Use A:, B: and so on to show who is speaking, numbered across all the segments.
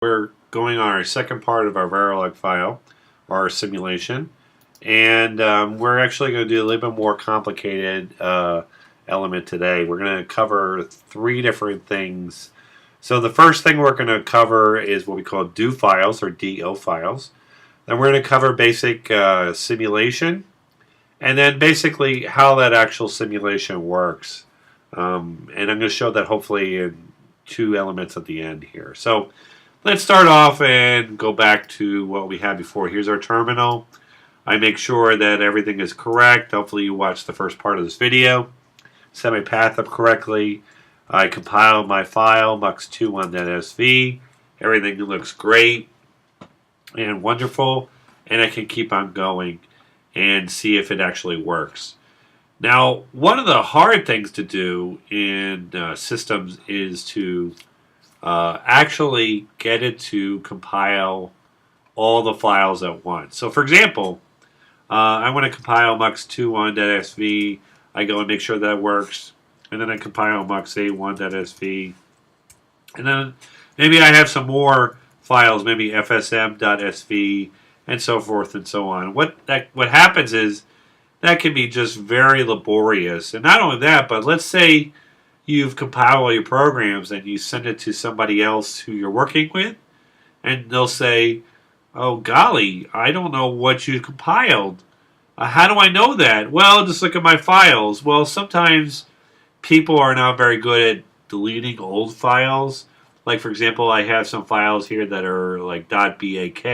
A: we're going on our second part of our Verilog file, our simulation, and we're actually going to do a little bit more complicated element today. We're going to cover 3 different things. So the first thing we're going to cover is what we call do files or DO files. Then we're going to cover basic simulation, and then basically how that actual simulation works. And I'm going to show that hopefully in 2 elements at the end here. So let's start off and go back to what we had before. Here's our terminal. I make sure that everything is correct. Hopefully you watched the first part of this video. Set my path up correctly. I compiled my file, mux21.sv. Everything looks great and wonderful, and I can keep on going and see if it actually works. Now, one of the hard things to do in systems is to actually get it to compile all the files at once. So, for example, I want to compile mux21.sv. I go and make sure that works, and then I compile mux81.sv, and then maybe I have some more files, maybe fsm.sv, and so forth and so on. What happens is that can be just very laborious. And not only that, but let's say you've compiled all your programs and you send it to somebody else who you're working with, and they'll say, oh golly, I don't know what you compiled. How do I know that? Well, just look at my files. Well, sometimes people are not very good at deleting old files. Like, for example, I have some files here that are like .bak.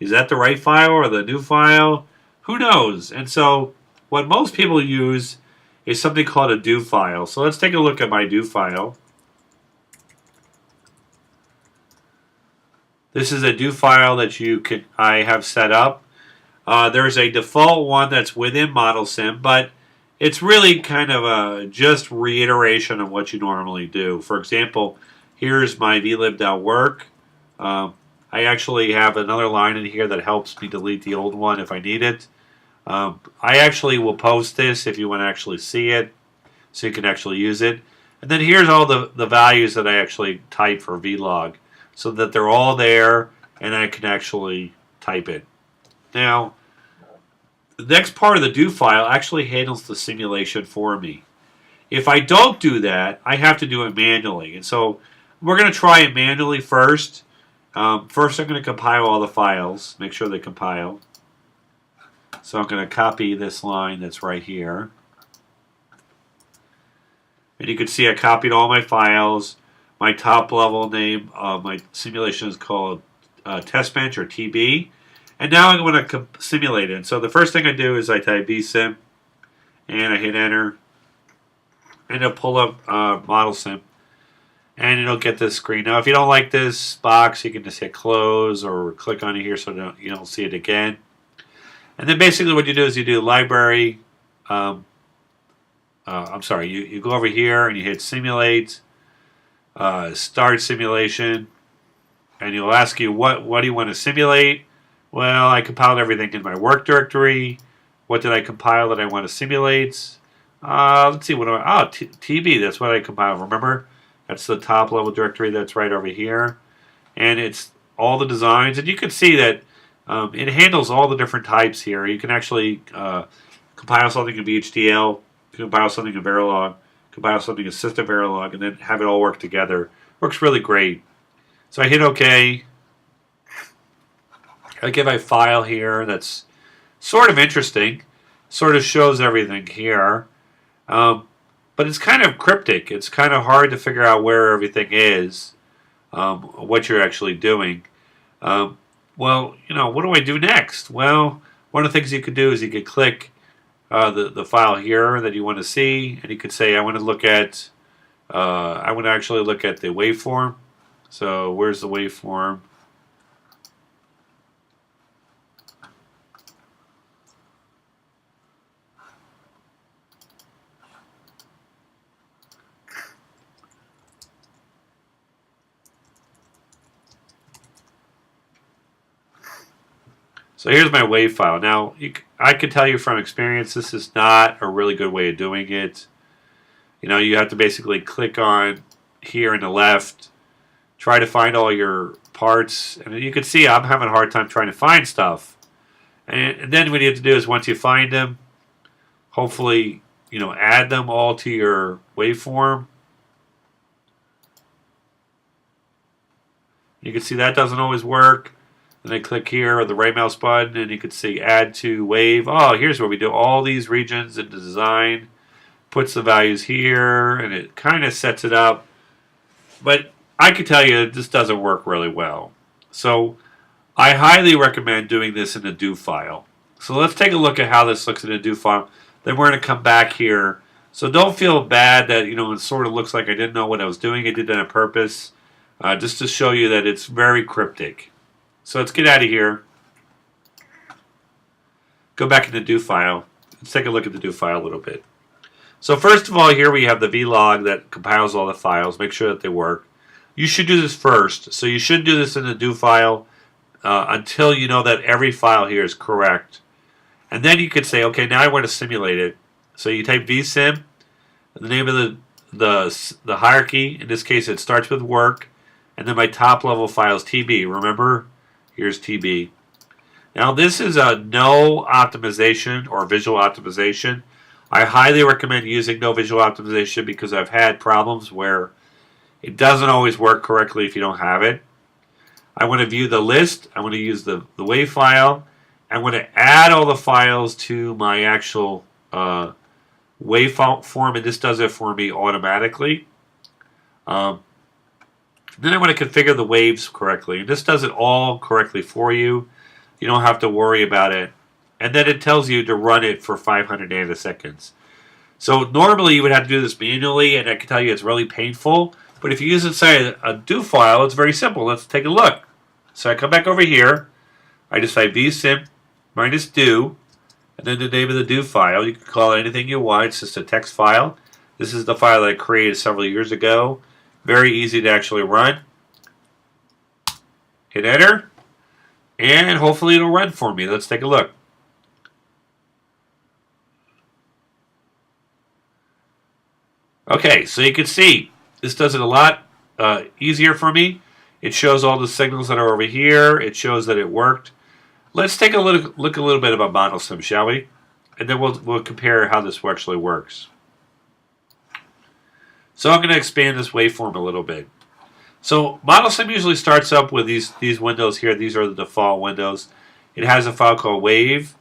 A: Is that the right file or the new file? Who knows? And so what most people use is something called a do file. So let's take a look at my do file. This is a do file that I have set up. There's a default one that's within ModelSim, but it's really kind of a just reiteration of what you normally do. For example, here's my vlib.work. I actually have another line in here that helps me delete the old one if I need it. I actually will post this if you want to actually see it, so you can actually use it. And then here's all the values that I actually type for vlog, so that they're all there and I can actually type it. Now, the next part of the do file actually handles the simulation for me. If I don't do that, I have to do it manually. And so we're going to try it manually first. First, I'm going to compile all the files, make sure they compile. So I'm going to copy this line that's right here. And you can see I copied all my files. My top level name of my simulation is called testbench or TB. And now I'm going to simulate it. So the first thing I do is I type vsim and I hit enter. And it'll pull up ModelSim. And it'll get this screen. Now, if you don't like this box, you can just hit close or click on it here so you don't see it again. And then basically what you do is you do library. I'm sorry, you go over here and you hit simulate, start simulation, and it'll ask you what do you want to simulate. Well, I compiled everything in my work directory. What did I compile that I want to simulate? Let's see, TB, that's what I compiled. Remember? That's the top level directory that's right over here. And it's all the designs. And you can see that it handles all the different types here. You can actually compile something in VHDL, compile something in Verilog, compile something in System Verilog, and then have it all work together. Works really great. So I hit OK. I give a file here that's sort of interesting. Sort of shows everything here. But it's kind of cryptic. It's kind of hard to figure out where everything is, what you're actually doing. Well, what do I do next? Well, one of the things you could do is you could click the file here that you want to see, and you could say, I want to actually look at the waveform. So where's the waveform? So here's my wave file. Now, I can tell you from experience, this is not a really good way of doing it. You have to basically click on here on the left, try to find all your parts, and you can see I'm having a hard time trying to find stuff. And then what you have to do is once you find them, hopefully, add them all to your waveform. You can see that doesn't always work. Then I click here with the right mouse button, and you can see add to wave. Oh, here's where we do all these regions into design. Puts the values here, and it kind of sets it up. But I can tell you this doesn't work really well. So I highly recommend doing this in a do file. So let's take a look at how this looks in a do file. Then we're going to come back here. So don't feel bad that it sort of looks like I didn't know what I was doing. I did that on purpose, just to show you that it's very cryptic. So let's get out of here. Go back in the do file. Let's take a look at the do file a little bit. So first of all, here we have the vlog that compiles all the files. Make sure that they work. You should do this first. So you should do this in the do file until you know that every file here is correct. And then you could say, okay, now I want to simulate it. So you type vsim, the name of the hierarchy. In this case, it starts with work. And then my top level file is TB. Remember? Here's TB. Now this is a no optimization or visual optimization. I highly recommend using no visual optimization because I've had problems where it doesn't always work correctly if you don't have it. I want to view the list. I want to use the WAV file. I want to add all the files to my actual waveform, and this does it for me automatically. Then I want to configure the waves correctly. This does it all correctly for you. You don't have to worry about it. And then it tells you to run it for 500 nanoseconds. So normally you would have to do this manually, and I can tell you it's really painful. But if you use it inside a do file, it's very simple. Let's take a look. So I come back over here. I just type vsim minus do, and then the name of the do file. You can call it anything you want. It's just a text file. This is the file that I created several years ago. Very easy to actually run. Hit enter, and hopefully it'll run for me. Let's take a look. Okay, so you can see this does it a lot easier for me. It shows all the signals that are over here. It shows that it worked. Let's take a look a little bit about ModelSim, shall we? And then we'll compare how this actually works. So I'm going to expand this waveform a little bit. So ModelSim usually starts up with these windows here. These are the default windows. It has a file called Wave,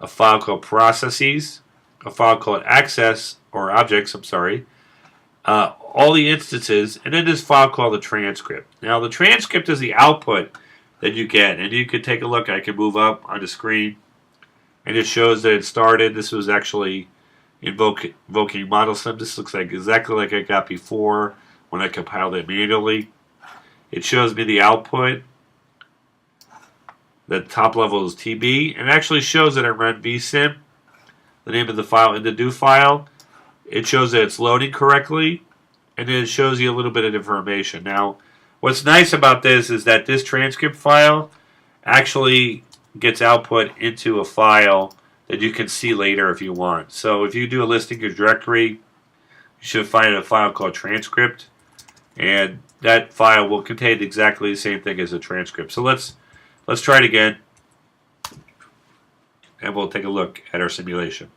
A: a file called Processes, a file called Access, or Objects, I'm sorry, all the instances, and then this file called the transcript. Now the transcript is the output that you get, and you can take a look. I can move up on the screen, and it shows that it started. This was actually invoking ModelSim. This looks like exactly like I got before when I compiled it manually. It shows me the output. The top level is TB, and it actually shows that I run vsim, the name of the file in the do file. It shows that it's loading correctly, and then it shows you a little bit of information. Now, what's nice about this is that this transcript file actually gets output into a file that you can see later if you want. So if you do a listing of directory, you should find a file called transcript, and that file will contain exactly the same thing as a transcript. So let's try it again, and we'll take a look at our simulation.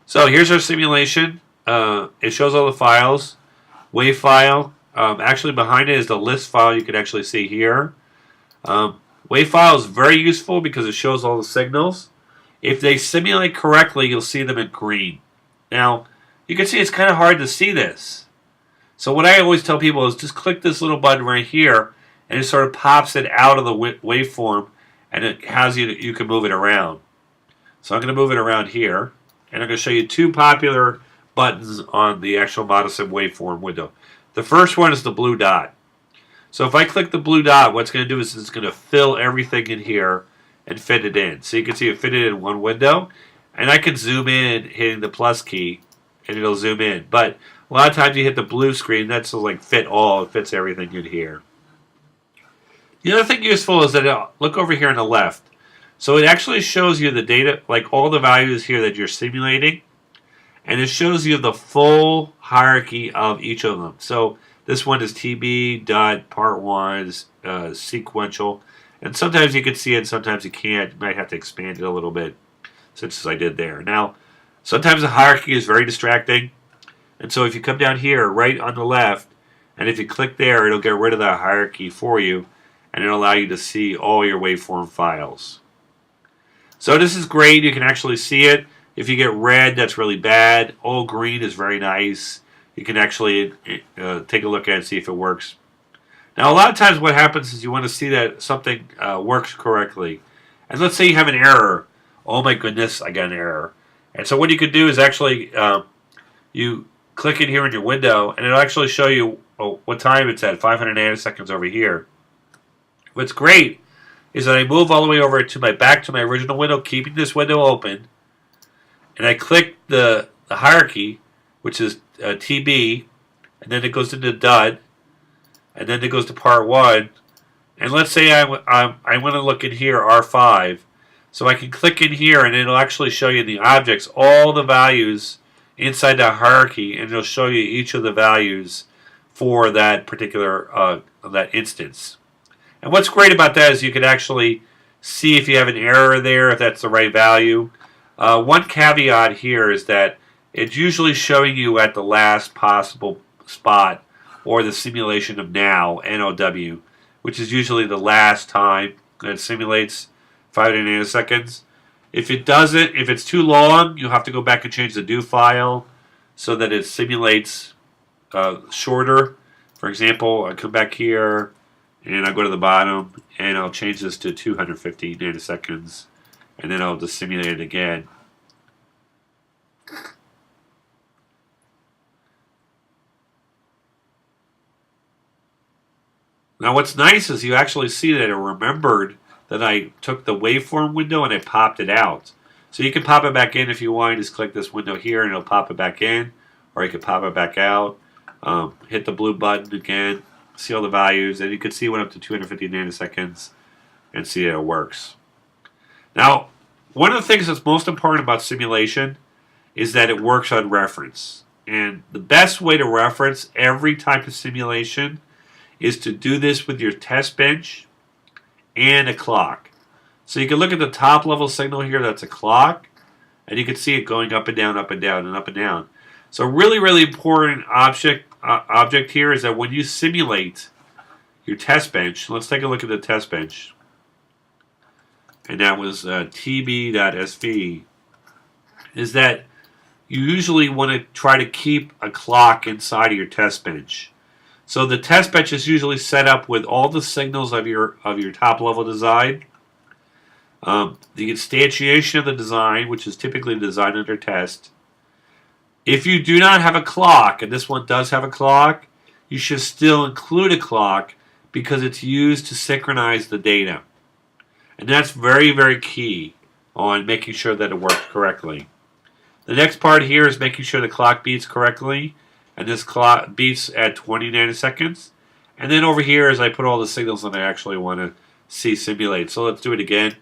A: So here's our simulation. It shows all the files. WAV file. Actually behind it is the list file you can actually see here. WAV file is very useful because it shows all the signals. If they simulate correctly, you'll see them in green. Now, you can see it's kind of hard to see this. So what I always tell people is just click this little button right here, and it sort of pops it out of the waveform, and it has you can move it around. So I'm going to move it around here, and I'm going to show you two popular buttons on the actual ModelSim waveform window. The first one is the blue dot. So if I click the blue dot, what's going to do is it's going to fill everything in here and fit it in. So you can see it fit it in one window, and I can zoom in hitting the plus key, and it'll zoom in. But a lot of times you hit the blue screen, that's like fit all, it fits everything in here. The other thing useful is that look over here on the left. So it actually shows you the data, like all the values here that you're simulating, and it shows you the full hierarchy of each of them. So this one is TB dot part 1 is sequential, and sometimes you can see it, sometimes you can't. You might have to expand it a little bit, such as I did there. Now, sometimes the hierarchy is very distracting, and so if you come down here, right on the left, and if you click there, it'll get rid of that hierarchy for you, and it'll allow you to see all your waveform files. So this is great. You can actually see it. If you get red, that's really bad. All green is very nice. You can actually take a look at it and see if it works. Now, a lot of times what happens is you want to see that something works correctly. And let's say you have an error. Oh my goodness, I got an error. And so what you could do is actually you click in here in your window, and it'll actually show you what time it's at, 500 nanoseconds over here. What's great is that I move all the way over to back to my original window, keeping this window open, and I click the hierarchy, which is TB, and then it goes into DUD, and then it goes to part 1. And let's say I want to look in here, R5. So I can click in here, and it'll actually show you the objects, all the values inside that hierarchy, and it'll show you each of the values for that particular that instance. And what's great about that is you can actually see if you have an error there, if that's the right value. One caveat here is that it's usually showing you at the last possible spot, or the simulation of now, NOW, which is usually the last time that it simulates 500 nanoseconds. If it doesn't, if it's too long, you'll have to go back and change the do file so that it simulates shorter. For example, I come back here, and I'll go to the bottom, and I'll change this to 250 nanoseconds, and then I'll just simulate it again. Now what's nice is you actually see that it remembered that I took the waveform window and I popped it out. So you can pop it back in if you want. Just click this window here and it'll pop it back in, or you can pop it back out. Hit the blue button again, see all the values, and you can see it went up to 250 nanoseconds and see that it works. Now, one of the things that's most important about simulation is that it works on reference. And the best way to reference every type of simulation is to do this with your test bench and a clock. So you can look at the top level signal here, that's a clock, and you can see it going up and down, up and down, and up and down. So really, really important object here is that when you simulate your test bench, let's take a look at the test bench. And that was tb.sv, is that you usually want to try to keep a clock inside of your test bench. So the test bench is usually set up with all the signals of your top level design. The instantiation of the design, which is typically designed under test. If you do not have a clock, and this one does have a clock, you should still include a clock because it's used to synchronize the data. And that's very, very key on making sure that it works correctly. The next part here is making sure the clock beats correctly. And this clock beats at 20 nanoseconds. And then over here is I put all the signals that I actually want to see simulate. So let's do it again.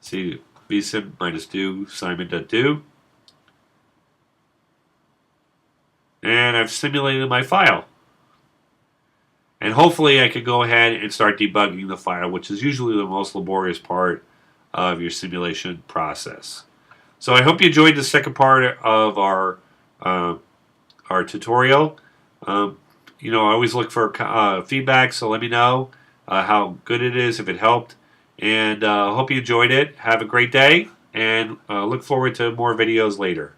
A: See vsim minus do, simon.do. And I've simulated my file. And hopefully I can go ahead and start debugging the file, which is usually the most laborious part of your simulation process. So I hope you enjoyed the second part of our tutorial. You know, I always look for feedback, so let me know how good it is, if it helped. And hope you enjoyed it. Have a great day, and look forward to more videos later.